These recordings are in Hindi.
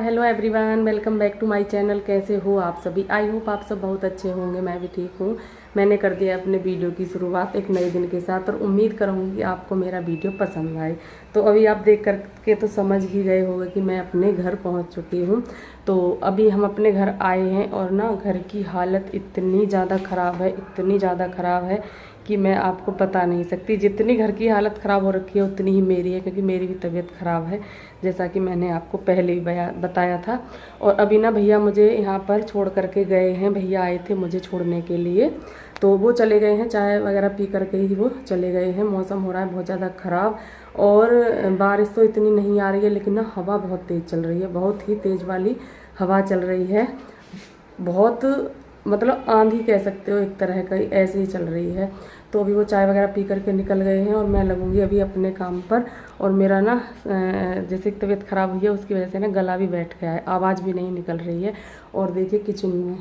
Hello everyone, welcome back to my channel. कैसे हो आप सभी? आई होप आप सब बहुत अच्छे होंगे। मैं भी ठीक हूँ। मैंने कर दिया अपने वीडियो की शुरुआत एक नए दिन के साथ और उम्मीद करूँगी कि आपको मेरा वीडियो पसंद आए। तो अभी आप देख करके तो समझ ही गए होंगे कि मैं अपने घर पहुँच चुकी हूँ। तो अभी हम अपने घर आए हैं और ना घर की हालत इतनी ज़्यादा ख़राब है, इतनी ज़्यादा ख़राब है कि मैं आपको बता नहीं सकती। जितनी घर की हालत ख़राब हो रखी है उतनी ही मेरी है, क्योंकि मेरी भी तबीयत ख़राब है, जैसा कि मैंने आपको पहले ही बताया था। और अभी ना भैया मुझे यहाँ पर छोड़ करके गए हैं। भैया आए थे मुझे छोड़ने के लिए, तो वो चले गए हैं। चाय वगैरह पी करके ही वो चले गए हैं। मौसम हो रहा है बहुत ज़्यादा ख़राब और बारिश तो इतनी नहीं आ रही है, लेकिन ना हवा बहुत तेज़ चल रही है, बहुत ही तेज़ वाली हवा चल रही है। बहुत मतलब आंधी कह सकते हो एक तरह का, ऐसे ही चल रही है। तो अभी वो चाय वगैरह पी करके निकल गए हैं और मैं लगूंगी अभी अपने काम पर। और मेरा ना जैसे तबीयत ख़राब हुई है उसकी वजह से ना गला भी बैठ गया है, आवाज़ भी नहीं निकल रही है। और देखिए किचन में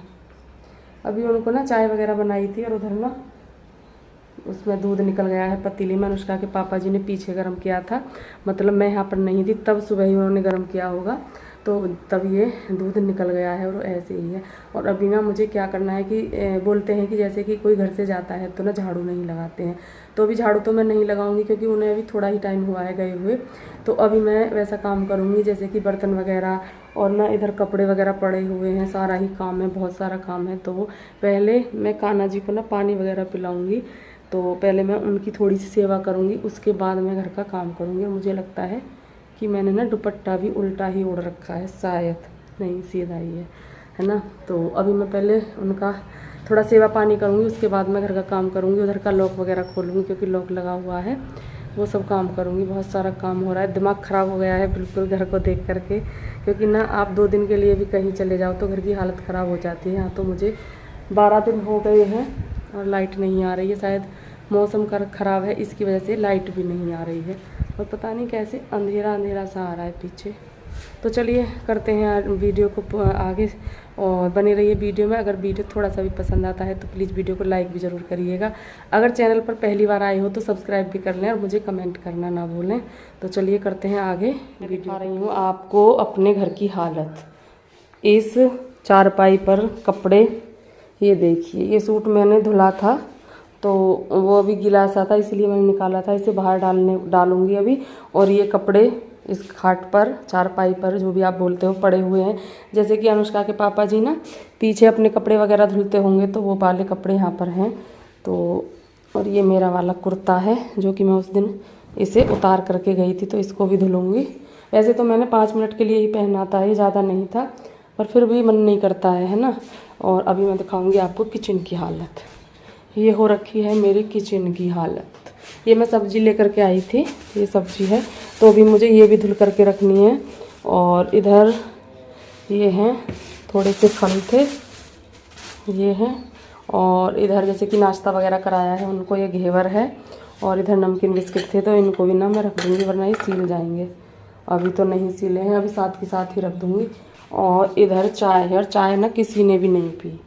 अभी उनको ना चाय वगैरह बनाई थी और उधर ना उसमें दूध निकल गया है पतीली में। अनुष्का के पापा जी ने पीछे गर्म किया था, मतलब मैं यहाँ पर नहीं थी तब सुबह ही उन्होंने गर्म किया होगा, तो तब ये दूध निकल गया है और ऐसे ही है। और अभी ना मुझे क्या करना है कि बोलते हैं कि जैसे कि कोई घर से जाता है तो ना झाड़ू नहीं लगाते हैं, तो अभी झाड़ू तो मैं नहीं लगाऊंगी क्योंकि उन्हें अभी थोड़ा ही टाइम हुआ है गए हुए। तो अभी मैं वैसा काम करूँगी जैसे कि बर्तन वगैरह, और ना इधर कपड़े वगैरह पड़े हुए हैं, सारा ही काम है, बहुत सारा काम है। तो पहले मैं कान्हा जी को ना पानी वगैरह पिलाऊँगी, तो पहले मैं उनकी थोड़ी सी सेवा करूँगी, उसके बाद मैं घर का काम करूँगी। और मुझे लगता है कि मैंने ना दुपट्टा भी उल्टा ही ओढ़ रखा है, शायद नहीं सीधा ही है ना। तो अभी मैं पहले उनका थोड़ा सेवा पानी करूँगी, उसके बाद मैं घर का काम करूँगी। उधर का लॉक वगैरह खोलूँगी क्योंकि लॉक लगा हुआ है, वो सब काम करूँगी। बहुत सारा काम हो रहा है, दिमाग ख़राब हो गया है बिल्कुल घर को देख करके, क्योंकि ना आप 2 दिन के लिए भी कहीं चले जाओ तो घर की हालत ख़राब हो जाती है। यहाँ तो मुझे 12 दिन हो गए हैं और लाइट नहीं आ रही है। शायद मौसम ख़राब है, इसकी वजह से लाइट भी नहीं आ रही है और पता नहीं कैसे अंधेरा अंधेरा सा आ रहा है पीछे। तो चलिए करते हैं वीडियो को आगे और बने रहिए वीडियो में। अगर वीडियो थोड़ा सा भी पसंद आता है तो प्लीज़ वीडियो को लाइक भी ज़रूर करिएगा। अगर चैनल पर पहली बार आए हो तो सब्सक्राइब भी कर लें और मुझे कमेंट करना ना भूलें। तो चलिए करते हैं आगे। मैं दिखा रही हूँ आपको अपने घर की हालत। इस चारपाई पर कपड़े, ये देखिए, ये सूट मैंने धुला था तो वो अभी गीला सा था इसलिए मैंने निकाला था, इसे बाहर डालूंगी अभी। और ये कपड़े इस खाट पर, चारपाई पर, जो भी आप बोलते हो, पड़े हुए हैं। जैसे कि अनुष्का के पापा जी ना पीछे अपने कपड़े वगैरह धुलते होंगे, तो वो वाले कपड़े यहाँ पर हैं। तो और ये मेरा वाला कुर्ता है जो कि मैं उस दिन इसे उतार करके गई थी, तो इसको भी धुलूँगी। वैसे तो मैंने 5 मिनट के लिए ही पहना था, ये ज़्यादा नहीं था, पर फिर भी मन नहीं करता है ना। और अभी मैं दिखाऊँगी आपको किचन की हालत। ये हो रखी है मेरी किचन की हालत। ये मैं सब्ज़ी लेकर के आई थी, ये सब्ज़ी है, तो अभी मुझे ये भी धुल करके रखनी है। और इधर ये हैं थोड़े से फल थे, ये हैं। और इधर जैसे कि नाश्ता वगैरह कराया है उनको, ये घेवर है। और इधर नमकीन बिस्किट थे, तो इनको भी ना मैं रख दूँगी वरना ये सील जाएंगे। अभी तो नहीं सीले हैं, अभी साथ के साथ ही रख दूँगी। और इधर चाय है, और चाय ना किसी ने भी नहीं पी।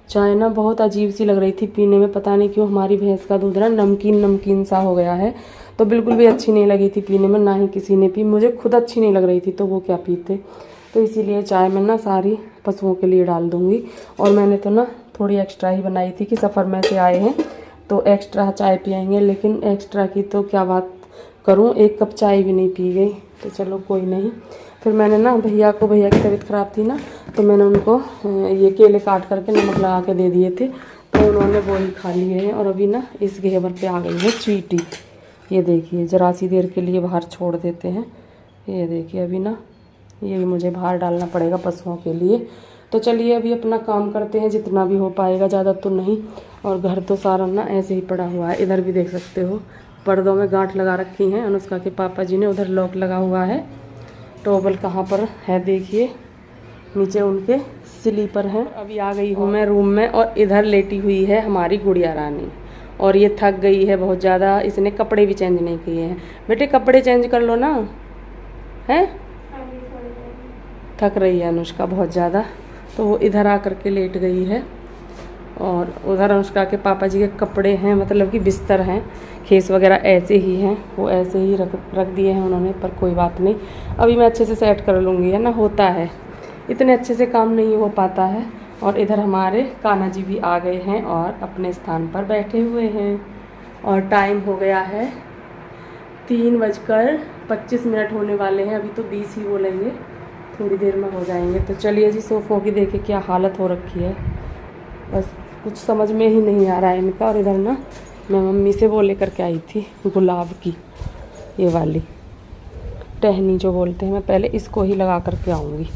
चाय ना बहुत अजीब सी लग रही थी पीने में, पता नहीं क्यों। हमारी भैंस का दूध ना नमकीन नमकीन सा हो गया है, तो बिल्कुल भी अच्छी नहीं लगी थी पीने में, ना ही किसी ने पी। मुझे खुद अच्छी नहीं लग रही थी तो वो क्या पीते। तो इसीलिए चाय मैं ना सारी पशुओं के लिए डाल दूँगी। और मैंने तो ना थोड़ी एक्स्ट्रा ही बनाई थी कि सफ़र में से आए हैं तो एक्स्ट्रा चाय पियेंगे, लेकिन एक्स्ट्रा की तो क्या बात करूँ, 1 कप चाय भी नहीं पी गई। तो चलो कोई नहीं। फिर मैंने ना भैया की तबीयत ख़राब थी ना, तो मैंने उनको ये केले काट करके नमक लगा के दे दिए थे, तो उन्होंने वो ही खा लिए हैं। और अभी ना इस घेवर पे आ गई है चींटी। ये देखिए, ज़रा सी देर के लिए बाहर छोड़ देते हैं। ये देखिए अभी ना ये भी मुझे बाहर डालना पड़ेगा पशुओं के लिए। तो चलिए अभी अपना काम करते हैं, जितना भी हो पाएगा, ज़्यादा तो नहीं। और घर तो सारा ना ऐसे ही पड़ा हुआ है। इधर भी देख सकते हो पर्दों में गांठ लगा रखी हैं अनुष्का के पापा जी ने। उधर लॉक लगा हुआ है। टॉवल कहाँ पर है देखिए, नीचे उनके स्लीपर हैं। अभी आ गई हूँ मैं रूम में, और इधर लेटी हुई है हमारी गुड़िया रानी। और ये थक गई है बहुत ज़्यादा, इसने कपड़े भी चेंज नहीं किए हैं। बेटे कपड़े चेंज कर लो ना, हैं? थक रही है अनुष्का बहुत ज़्यादा, तो वो इधर आ करके लेट गई है। और उधर अनुष्का के पापा जी के कपड़े हैं, मतलब कि बिस्तर हैं, खेस वगैरह ऐसे ही हैं, वो ऐसे ही रख दिए हैं उन्होंने, पर कोई बात नहीं, अभी मैं अच्छे से सेट कर लूँगी, है ना, होता है, इतने अच्छे से काम नहीं हो पाता है। और इधर हमारे कान्हा जी भी आ गए हैं और अपने स्थान पर बैठे हुए हैं, और टाइम हो गया है 3:25 होने वाले हैं, अभी तो 20 ही बोलेंगे, थोड़ी देर में हो जाएंगे। तो चलिए जी, सोफ़ों की देखिए क्या हालत हो रखी है, बस कुछ समझ में ही नहीं आ रहा है इनका। और इधर ना मैं मम्मी से वो लेकर के आई थी गुलाब की, ये वाली टहनी जो बोलते हैं, मैं पहले इसको ही लगा करके आऊँगी,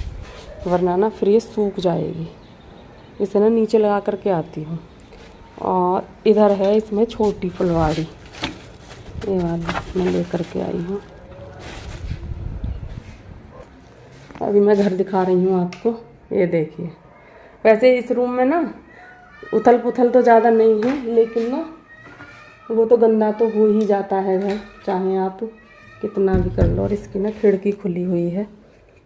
वरना ना फिर ये सूख जाएगी, इसे ना नीचे लगा करके आती हूँ। और इधर है इसमें छोटी फुलवाड़ी, ये वाली मैं लेकर के आई हूँ। अभी मैं घर दिखा रही हूँ आपको, ये देखिए। वैसे इस रूम में ना उथल पुथल तो ज़्यादा नहीं है, लेकिन ना वो तो गंदा तो हो ही जाता है घर, चाहे आप कितना भी कर लो। और इसकी ना खिड़की खुली हुई है,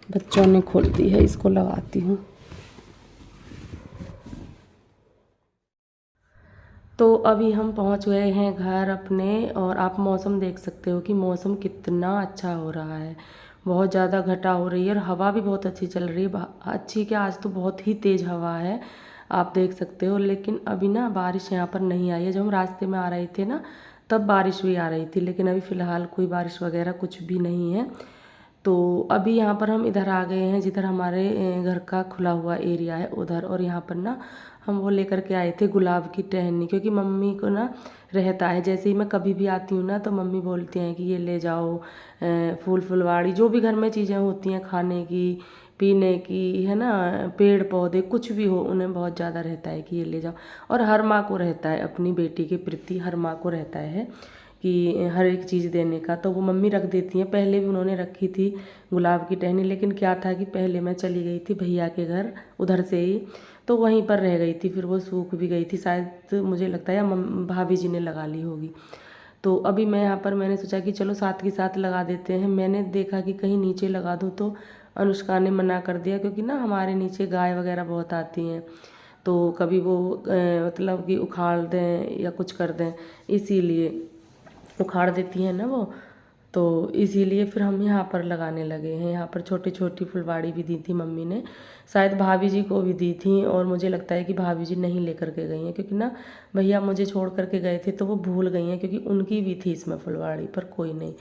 बच्चों ने खोल दी है, इसको लगाती हूँ। तो अभी हम पहुँच गए हैं घर अपने, और आप मौसम देख सकते हो कि मौसम कितना अच्छा हो रहा है, बहुत ज़्यादा घटा हो रही है, और हवा भी बहुत अच्छी चल रही है, अच्छी क्या, आज तो बहुत ही तेज़ हवा है, आप देख सकते हो। लेकिन अभी ना बारिश यहाँ पर नहीं आई है, जब हम रास्ते में आ रहे थे ना तब बारिश भी आ रही थी, लेकिन अभी फ़िलहाल कोई बारिश वगैरह कुछ भी नहीं है। तो अभी यहाँ पर हम इधर आ गए हैं, जिधर हमारे घर का खुला हुआ एरिया है उधर, और यहाँ पर ना हम वो लेकर के आए थे गुलाब की टहनी, क्योंकि मम्मी को ना रहता है, जैसे ही मैं कभी भी आती हूँ ना तो मम्मी बोलती हैं कि ये ले जाओ, फुलवाड़ी जो भी घर में चीज़ें होती हैं खाने की पीने की, है ना, पेड़ पौधे कुछ भी हो, उन्हें बहुत ज़्यादा रहता है कि ये ले जाओ। और हर माँ को रहता है, अपनी बेटी के प्रति हर माँ को रहता है कि हर एक चीज़ देने का, तो वो मम्मी रख देती हैं। पहले भी उन्होंने रखी थी गुलाब की टहनी, लेकिन क्या था कि पहले मैं चली गई थी भैया के घर, उधर से ही तो वहीं पर रह गई थी, फिर वो सूख भी गई थी, शायद मुझे लगता है या भाभी जी ने लगा ली होगी। तो अभी मैं यहाँ पर मैंने सोचा कि चलो साथ के साथ लगा देते हैं। मैंने देखा कि कहीं नीचे लगा दूँ, तो अनुष्का ने मना कर दिया, क्योंकि ना हमारे नीचे गाय वगैरह बहुत आती हैं, तो कभी वो मतलब कि उखाड़ दें या कुछ कर दें, इसीलिए उखाड़ देती हैं ना वो, तो इसीलिए फिर हम यहाँ पर लगाने लगे हैं। यहाँ पर छोटी छोटी फुलवाड़ी भी दी थी मम्मी ने, शायद भाभी जी को भी दी थी, और मुझे लगता है कि भाभी जी नहीं लेकर के गई हैं, क्योंकि ना भैया मुझे छोड़ करके गए थे तो वो भूल गई हैं, क्योंकि उनकी भी थी इसमें फुलवाड़ी, पर कोई नहीं,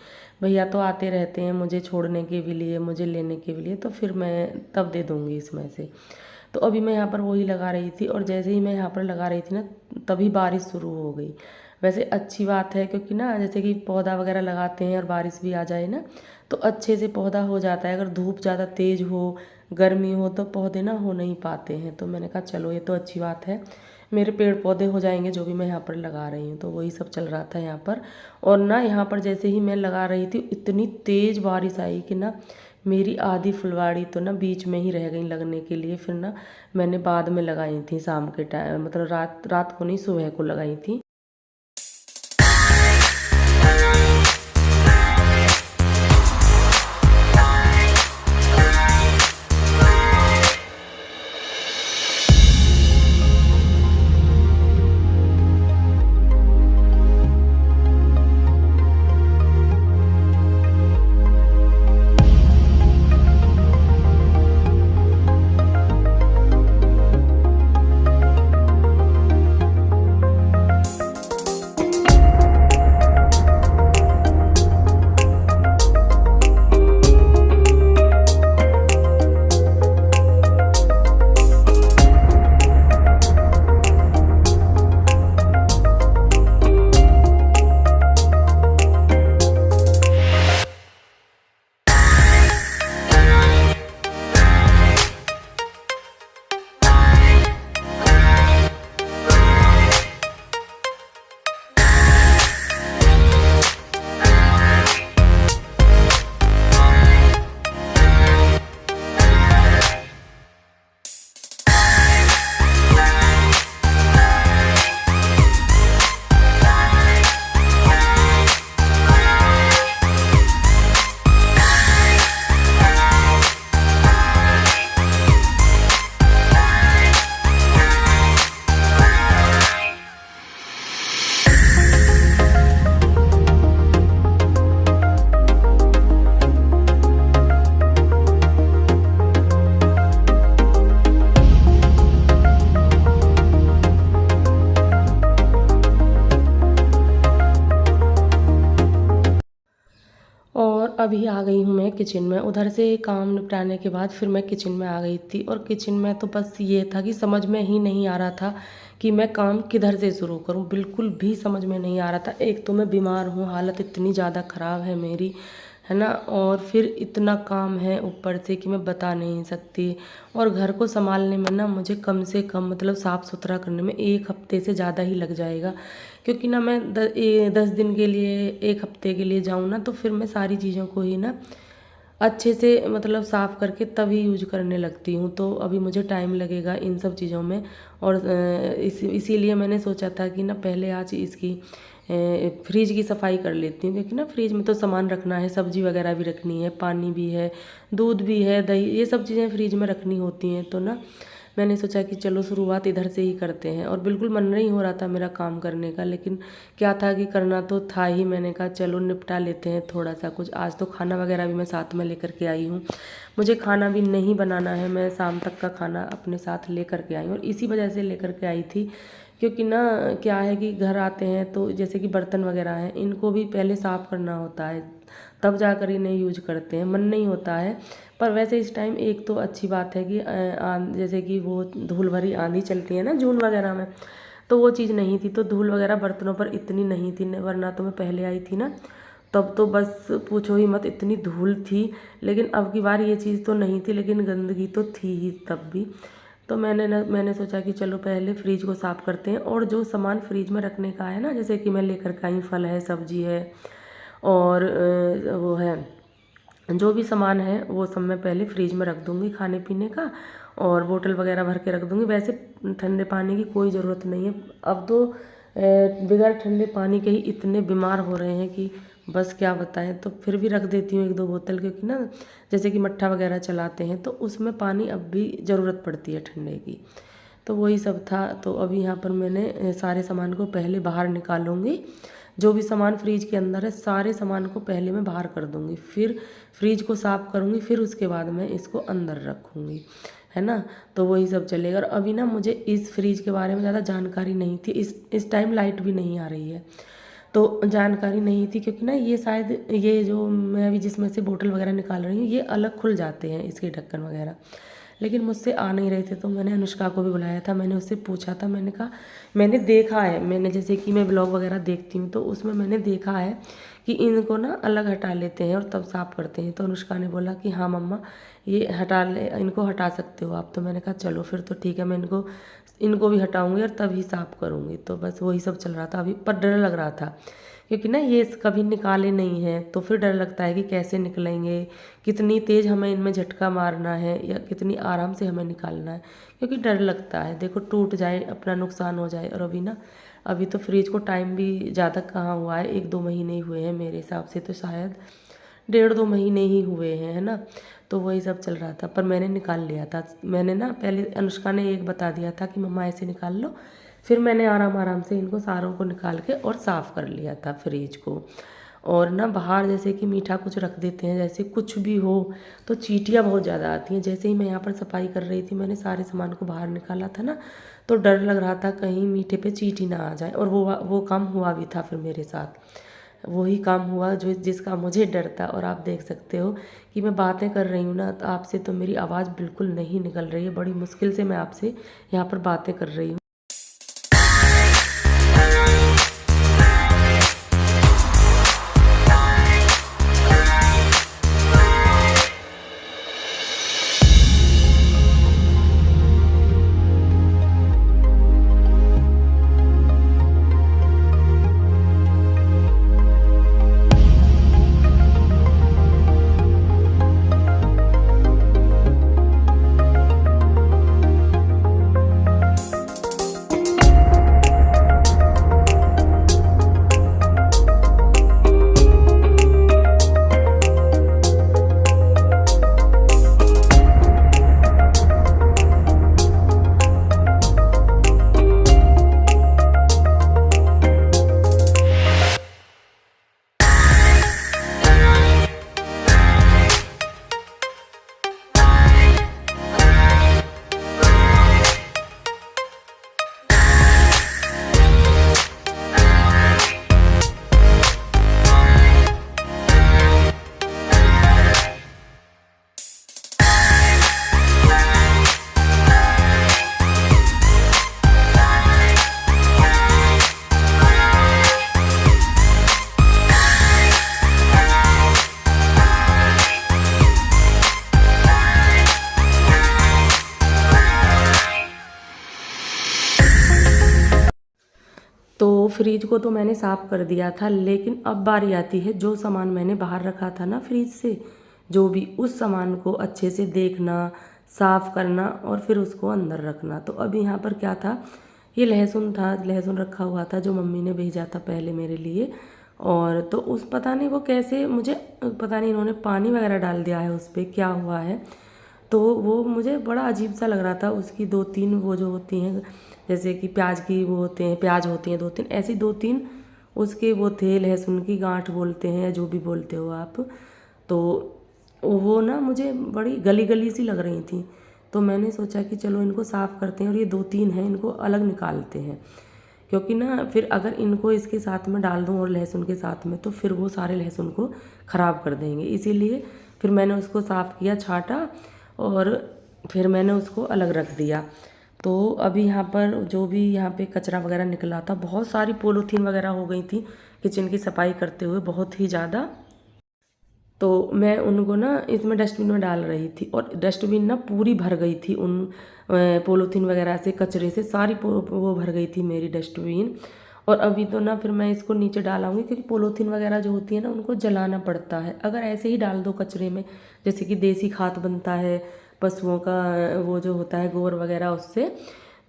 भैया तो आते रहते हैं मुझे छोड़ने के भी लिए, मुझे लेने के भी लिए, तो फिर मैं तब दे दूँगी इसमें से। तो अभी मैं यहाँ पर वही लगा रही थी, और जैसे ही मैं यहाँ पर लगा रही थी ना तभी बारिश शुरू हो गई। वैसे अच्छी बात है, क्योंकि ना जैसे कि पौधा वगैरह लगाते हैं और बारिश भी आ जाए ना तो अच्छे से पौधा हो जाता है। अगर धूप ज़्यादा तेज़ हो, गर्मी हो, तो पौधे ना हो नहीं पाते हैं। तो मैंने कहा चलो ये तो अच्छी बात है, मेरे पेड़ पौधे हो जाएंगे जो भी मैं यहाँ पर लगा रही हूँ। तो वही सब चल रहा था यहाँ पर। और ना यहाँ पर जैसे ही मैं लगा रही थी इतनी तेज़ बारिश आई कि ना मेरी आधी फुलवाड़ी तो ना बीच में ही रह गई लगने के लिए। फिर ना मैंने बाद में लगाई थी, शाम के टाइम, मतलब रात को नहीं, सुबह को लगाई थी। अभी आ गई हूँ मैं किचन में। उधर से काम निपटाने के बाद फिर मैं किचन में आ गई थी, और किचन में तो बस ये था कि समझ में ही नहीं आ रहा था कि मैं काम किधर से शुरू करूँ। बिल्कुल भी समझ में नहीं आ रहा था। एक तो मैं बीमार हूँ, हालत इतनी ज़्यादा ख़राब है मेरी, है ना, और फिर इतना काम है ऊपर से कि मैं बता नहीं सकती। और घर को संभालने में ना मुझे कम से कम मतलब साफ़ सुथरा करने में 1 हफ्ते से ज़्यादा ही लग जाएगा, क्योंकि ना मैं 10 दिन के लिए, 1 हफ्ते के लिए जाऊँ ना, तो फिर मैं सारी चीज़ों को ही ना अच्छे से मतलब साफ़ करके तभी यूज करने लगती हूँ। तो अभी मुझे टाइम लगेगा इन सब चीज़ों में। और इसीलिए मैंने सोचा था कि ना पहले आज इसकी फ्रिज की सफाई कर लेती हूँ, क्योंकि ना फ्रिज में तो सामान रखना है, सब्जी वगैरह भी रखनी है, पानी भी है, दूध भी है, दही, ये सब चीज़ें फ्रिज में रखनी होती हैं। तो ना मैंने सोचा कि चलो शुरुआत इधर से ही करते हैं। और बिल्कुल मन नहीं हो रहा था मेरा काम करने का, लेकिन क्या था कि करना तो था ही। मैंने कहा चलो निपटा लेते हैं थोड़ा सा कुछ। आज तो खाना वगैरह भी मैं साथ में लेकर के आई हूँ। मुझे खाना भी नहीं बनाना है, मैं शाम तक का खाना अपने साथ लेकर के आई हूँ। और इसी वजह से लेकर के आई थी, क्योंकि ना क्या है कि घर आते हैं तो जैसे कि बर्तन वगैरह हैं, इनको भी पहले साफ़ करना होता है, तब जाकर इन्हें यूज करते हैं। मन नहीं होता है। पर वैसे इस टाइम एक तो अच्छी बात है कि जैसे कि वो धूल भरी आंधी चलती है ना जून वगैरह में, तो वो चीज़ नहीं थी, तो धूल वगैरह बर्तनों पर इतनी नहीं थी। वरना तो मैं पहले आई थी ना, तब तो बस पूछो ही मत, इतनी धूल थी। लेकिन अब की बार ये चीज़ तो नहीं थी, लेकिन गंदगी तो थी ही तब भी। तो मैंने सोचा कि चलो पहले फ्रिज को साफ़ करते हैं। और जो सामान फ्रिज में रखने का है ना, जैसे कि मैं लेकर के आई, फल है, सब्जी है, और वो है, जो भी सामान है वो सब मैं पहले फ्रिज में रख दूँगी खाने पीने का, और बोतल वगैरह भर के रख दूँगी। वैसे ठंडे पानी की कोई ज़रूरत नहीं है। अब तो बगैर ठंडे पानी के ही इतने बीमार हो रहे हैं कि बस क्या बताएं। तो फिर भी रख देती हूँ 1-2 बोतल, क्योंकि ना जैसे कि मट्ठा वगैरह चलाते हैं तो उसमें पानी अब भी ज़रूरत पड़ती है ठंडे की। तो वही सब था। तो अभी यहाँ पर मैंने सारे सामान को पहले बाहर निकालूंगी। जो भी सामान फ्रिज के अंदर है सारे सामान को पहले मैं बाहर कर दूंगी, फिर फ्रिज को साफ़ करूंगी, फिर उसके बाद मैं इसको अंदर रखूंगी, है ना। तो वही सब चलेगा। और अभी ना मुझे इस फ्रिज के बारे में ज़्यादा जानकारी नहीं थी। इस टाइम लाइट भी नहीं आ रही है, तो जानकारी नहीं थी, क्योंकि ना ये शायद ये जो मैं अभी जिसमें से बोतल वगैरह निकाल रही हूँ ये अलग खुल जाते हैं, इसके ढक्कन वगैरह, लेकिन मुझसे आ नहीं रहे थे। तो मैंने अनुष्का को भी बुलाया था, मैंने उससे पूछा था, मैंने कहा मैंने देखा है, मैंने जैसे कि मैं ब्लॉग वगैरह देखती हूँ तो उसमें मैंने देखा है कि इनको ना अलग हटा लेते हैं और तब साफ़ करते हैं। तो अनुष्का ने बोला कि हाँ मम्मा ये हटा ले, इनको हटा सकते हो आप। तो मैंने कहा चलो फिर तो ठीक है, मैं इनको भी हटाऊँगी और तभी साफ़ करूँगी। तो बस वही सब चल रहा था अभी। पर डर लग रहा था, क्योंकि ना ये कभी निकाले नहीं हैं, तो फिर डर लगता है कि कैसे निकलेंगे, कितनी तेज़ हमें इनमें झटका मारना है या कितनी आराम से हमें निकालना है, क्योंकि डर लगता है देखो टूट जाए, अपना नुकसान हो जाए। और अभी तो फ्रिज को टाइम भी ज़्यादा कहाँ हुआ है, 1-2 महीने ही हुए हैं मेरे हिसाब से, तो शायद 1.5-2 महीने ही हुए हैं, है ना। तो वही सब चल रहा था, पर मैंने निकाल लिया था। मैंने ना पहले अनुष्का ने एक बता दिया था कि मम्मा ऐसे निकाल लो, फिर मैंने आराम आराम से इनको सारों को निकाल के और साफ़ कर लिया था फ्रिज को। और ना बाहर जैसे कि मीठा कुछ रख देते हैं, जैसे कुछ भी हो, तो चींटियाँ बहुत ज़्यादा आती हैं। जैसे ही मैं यहाँ पर सफाई कर रही थी, मैंने सारे सामान को बाहर निकाला था ना, तो डर लग रहा था कहीं मीठे पे चींटी ना आ जाए। और वो काम हुआ भी था फिर मेरे साथ, वही काम हुआ जो जिसका मुझे डर था। और आप देख सकते हो कि मैं बातें कर रही हूँ ना, तो आपसे तो मेरी आवाज़ बिल्कुल नहीं निकल रही है, बड़ी मुश्किल से मैं आपसे यहाँ पर बातें कर रही हूँ। फ्रिज को तो मैंने साफ़ कर दिया था, लेकिन अब बारी आती है जो सामान मैंने बाहर रखा था ना फ्रिज से, जो भी उस सामान को अच्छे से देखना, साफ़ करना और फिर उसको अंदर रखना। तो अब यहाँ पर क्या था, ये लहसुन था, लहसुन रखा हुआ था जो मम्मी ने भेजा था पहले मेरे लिए। और तो उस पता नहीं वो कैसे, मुझे पता नहीं इन्होंने पानी वगैरह डाल दिया है उस पर, क्या हुआ है। तो वो मुझे बड़ा अजीब सा लग रहा था। उसकी 2-3 वो जो होती हैं, जैसे कि प्याज की वो होते हैं, प्याज होती हैं 2-3, ऐसी 2-3 उसके वो थे, लहसुन की गांठ बोलते हैं या जो भी बोलते हो आप। तो वो ना मुझे बड़ी गली गली सी लग रही थी। तो मैंने सोचा कि चलो इनको साफ़ करते हैं और ये 2-3 हैं इनको अलग निकालते हैं, क्योंकि ना फिर अगर इनको इसके साथ में डाल दूँ और लहसुन के साथ में तो फिर वो सारे लहसुन को ख़राब कर देंगे। इसीलिए फिर मैंने उसको साफ़ किया, छाँटा और फिर मैंने उसको अलग रख दिया। तो अभी यहाँ पर जो भी यहाँ पे कचरा वगैरह निकला था, बहुत सारी पॉलीथीन वगैरह हो गई थी किचन की सफाई करते हुए, बहुत ही ज़्यादा। तो मैं उनको ना इसमें डस्टबिन में डाल रही थी और डस्टबिन ना पूरी भर गई थी उन पॉलीथीन वगैरह से, कचरे से सारी वो भर गई थी मेरी डस्टबिन। और अभी तो ना फिर मैं इसको नीचे डालाऊंगी, क्योंकि पॉलीथीन वगैरह जो होती है ना उनको जलाना पड़ता है। अगर ऐसे ही डाल दो कचरे में, जैसे कि देसी खाद बनता है पशुओं का, वो जो होता है गोबर वगैरह उससे,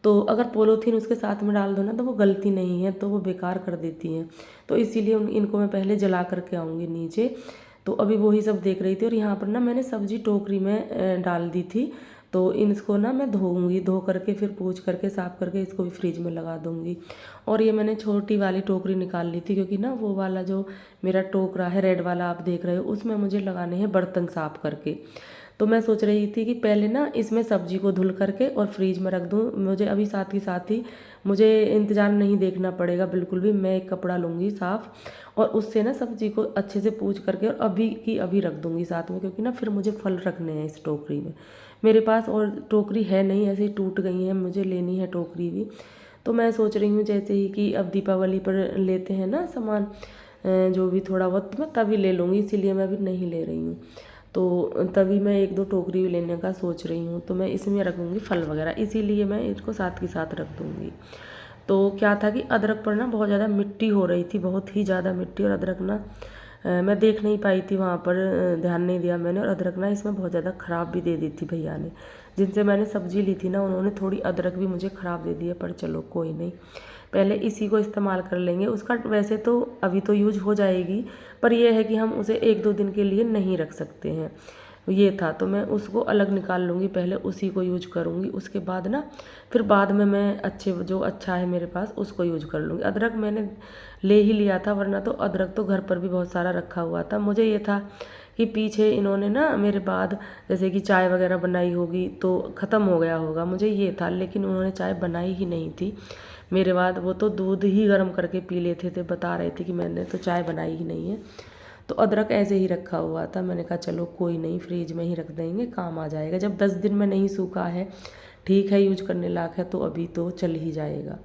तो अगर पॉलीथीन उसके साथ में डाल दो ना तो वो गलती नहीं है, तो वो बेकार कर देती हैं। तो इसीलिए इनको मैं पहले जला करके आऊँगी नीचे। तो अभी वही सब देख रही थी। और यहाँ पर ना मैंने सब्जी टोकरी में डाल दी थी, तो इनको ना मैं धोऊंगी, धो करके फिर पोंछ करके साफ़ करके इसको भी फ्रिज में लगा दूंगी। और ये मैंने छोटी वाली टोकरी निकाल ली थी, क्योंकि ना वो वाला जो मेरा टोकरा है रेड वाला आप देख रहे हो, उसमें मुझे लगाने हैं बर्तन साफ़ करके। तो मैं सोच रही थी कि पहले ना इसमें सब्जी को धुल करके और फ्रीज में रख दूँ। मुझे अभी साथ ही मुझे इंतज़ार नहीं देखना पड़ेगा बिल्कुल भी। मैं एक कपड़ा लूँगी साफ़ और उससे ना सब्जी को अच्छे से पूछ करके और अभी की अभी रख दूँगी साथ में, क्योंकि ना फिर मुझे फल रखने हैं इस टोकरी में। मेरे पास और टोकरी है नहीं, ऐसे ही टूट गई है, मुझे लेनी है टोकरी भी। तो मैं सोच रही हूँ जैसे ही कि अब दीपावली पर लेते हैं ना सामान जो भी थोड़ा बहुत, मैं तभी ले लूँगी, इसीलिए मैं अभी नहीं ले रही हूँ। तो तभी मैं 1-2 टोकरी भी लेने का सोच रही हूँ। तो मैं इसमें रखूँगी फल वगैरह, इसीलिए मैं इसको साथ के साथ रख दूँगी। तो क्या था कि अदरक पर ना बहुत ज़्यादा मिट्टी हो रही थी, बहुत ही ज़्यादा मिट्टी। और अदरक ना मैं देख नहीं पाई थी वहाँ पर, ध्यान नहीं दिया मैंने। और अदरक ना इसमें बहुत ज़्यादा ख़राब भी दे दी थी भैया ने, जिनसे मैंने सब्ज़ी ली थी ना, उन्होंने थोड़ी अदरक भी मुझे ख़राब दे दी है। पर चलो कोई नहीं, पहले इसी को इस्तेमाल कर लेंगे। उसका वैसे तो अभी तो यूज हो जाएगी, पर यह है कि हम उसे 1-2 दिन के लिए नहीं रख सकते हैं। ये था, तो मैं उसको अलग निकाल लूँगी, पहले उसी को यूज करूँगी। उसके बाद ना फिर बाद में मैं जो अच्छा है मेरे पास उसको यूज कर लूँगी। अदरक मैंने ले ही लिया था, वरना तो अदरक तो घर पर भी बहुत सारा रखा हुआ था। मुझे ये था कि पीछे इन्होंने ना मेरे बाद जैसे कि चाय वगैरह बनाई होगी तो ख़त्म हो गया होगा, मुझे ये था। लेकिन उन्होंने चाय बनाई ही नहीं थी मेरे बाद, वो तो दूध ही गर्म करके पी लेते थे। बता रहे थे कि मैंने तो चाय बनाई ही नहीं है। तो अदरक ऐसे ही रखा हुआ था। मैंने कहा चलो कोई नहीं, फ्रिज में ही रख देंगे, काम आ जाएगा। जब 10 दिन में नहीं सूखा है, ठीक है, यूज करने लायक है, तो अभी तो चल ही जाएगा।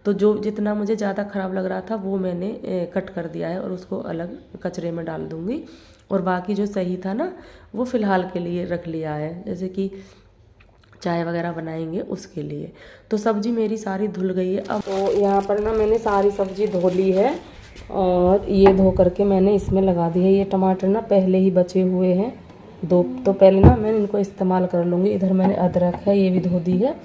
तो जो जितना मुझे ज़्यादा ख़राब लग रहा था वो मैंने कट कर दिया है और उसको अलग कचरे में डाल दूँगी। और बाकी जो सही था ना वो फ़िलहाल के लिए रख लिया है, जैसे कि चाय वगैरह बनाएंगे उसके लिए। तो सब्ज़ी मेरी सारी धुल गई है। अब तो यहाँ पर ना मैंने सारी सब्ज़ी धो ली है और ये धो करके मैंने इसमें लगा दी है। ये टमाटर ना पहले ही बचे हुए हैं 2, तो पहले ना मैं इनको इस्तेमाल कर लूँगी। इधर मैंने अदरक है ये भी धो दी है।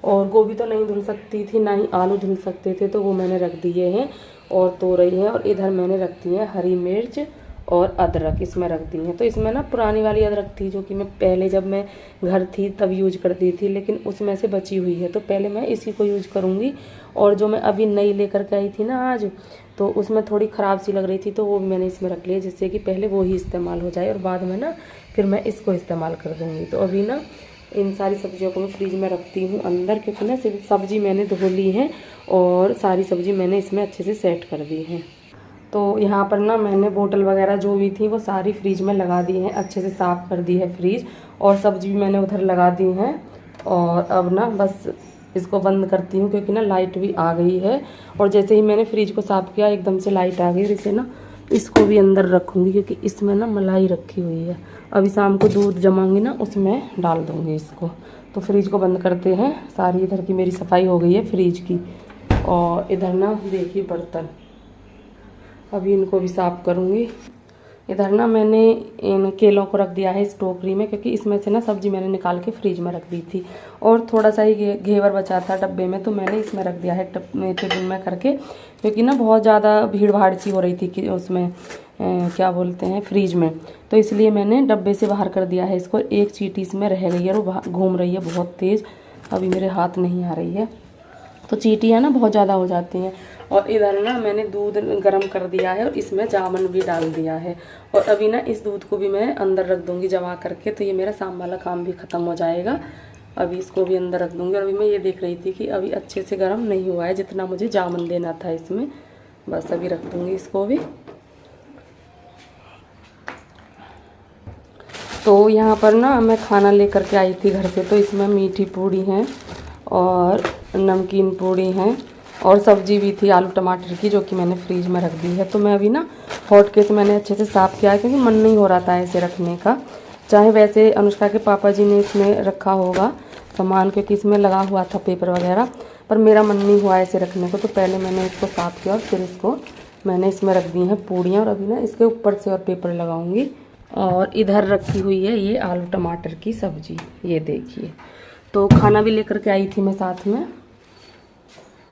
और गोभी तो नहीं धुल सकती थी, ना ही आलू धुल सकते थे, तो वो मैंने रख दिए हैं और तोरई है। और इधर मैंने रख दी है हरी मिर्च और अदरक, इसमें रख दी है। तो इसमें ना पुरानी वाली अदरक थी जो कि मैं पहले जब मैं घर थी तब यूज करती थी, लेकिन उसमें से बची हुई है, तो पहले मैं इसी को यूज करूँगी। और जो मैं अभी नई लेकर के आई थी ना आज, तो उसमें थोड़ी ख़राब सी लग रही थी, तो वो भी मैंने इसमें रख लिया, जिससे कि पहले वो ही इस्तेमाल हो जाए और बाद में ना फिर मैं इसको इस्तेमाल कर दूँगी। तो अभी ना इन सारी सब्जियों को मैं फ्रिज में रखती हूँ अंदर, क्योंकि ना सिर्फ सब्जी मैंने धो ली है और सारी सब्जी मैंने इसमें अच्छे से सेट कर दी है। तो यहाँ पर ना मैंने बोतल वगैरह जो भी थी वो सारी फ्रिज में लगा दी है, अच्छे से साफ़ कर दी है फ्रिज। और सब्जी भी मैंने उधर लगा दी है। और अब ना बस इसको बंद करती हूँ, क्योंकि ना लाइट भी आ गई है। और जैसे ही मैंने फ्रिज को साफ़ किया एकदम से लाइट आ गई। इसे ना इसको भी अंदर रखूँगी, क्योंकि इसमें ना मलाई रखी हुई है। अभी शाम को दूध जमाऊँगी ना उसमें डाल दूँगी इसको। तो फ्रिज को बंद करते हैं। सारी इधर की मेरी सफाई हो गई है फ्रिज की। और इधर ना देखिए बर्तन, अभी इनको भी साफ करूँगी। इधर ना मैंने इन केलों को रख दिया है इस टोकरी में, क्योंकि इसमें से ना सब्जी मैंने निकाल के फ्रिज में रख दी थी और थोड़ा सा ही घेवर बचा था डब्बे में, तो मैंने इसमें रख दिया है टिफिन में करके, क्योंकि ना बहुत ज़्यादा भीड़ भाड़ सी हो रही थी कि उसमें क्या बोलते हैं फ्रिज में, तो इसलिए मैंने डब्बे से बाहर कर दिया है इसको। एक चींटी इसमें रह गई है और वो घूम रही है बहुत तेज़, अभी मेरे हाथ नहीं आ रही है, तो चींटियाँ ना बहुत ज़्यादा हो जाती हैं। और इधर ना मैंने दूध गरम कर दिया है और इसमें जामुन भी डाल दिया है, और अभी ना इस दूध को भी मैं अंदर रख दूँगी जमा करके, तो ये मेरा शाम वाला काम भी ख़त्म हो जाएगा। अभी इसको भी अंदर रख दूँगी। और अभी मैं ये देख रही थी कि अभी अच्छे से गर्म नहीं हुआ है जितना मुझे जामुन देना था इसमें, बस अभी रख दूँगी इसको भी। तो यहाँ पर ना मैं खाना लेकर के आई थी घर से, तो इसमें मीठी पूड़ी हैं और नमकीन पूड़ी हैं और सब्जी भी थी आलू टमाटर की, जो कि मैंने फ्रीज में रख दी है। तो मैं अभी ना हॉटकेस मैंने अच्छे से साफ़ किया है, क्योंकि मन नहीं हो रहा था ऐसे रखने का। चाहे वैसे अनुष्का के पापा जी ने इसमें रखा होगा सामान, क्योंकि इसमें लगा हुआ था पेपर वगैरह, पर मेरा मन नहीं हुआ ऐसे रखने को, तो पहले मैंने इसको साफ़ किया और फिर इसको मैंने इसमें रख दी हैं पूड़ियाँ। और अभी ना इसके ऊपर से और पेपर लगाऊंगी। और इधर रखी हुई है ये आलू टमाटर की सब्जी, ये देखिए। तो खाना भी लेकर के आई थी मैं साथ में।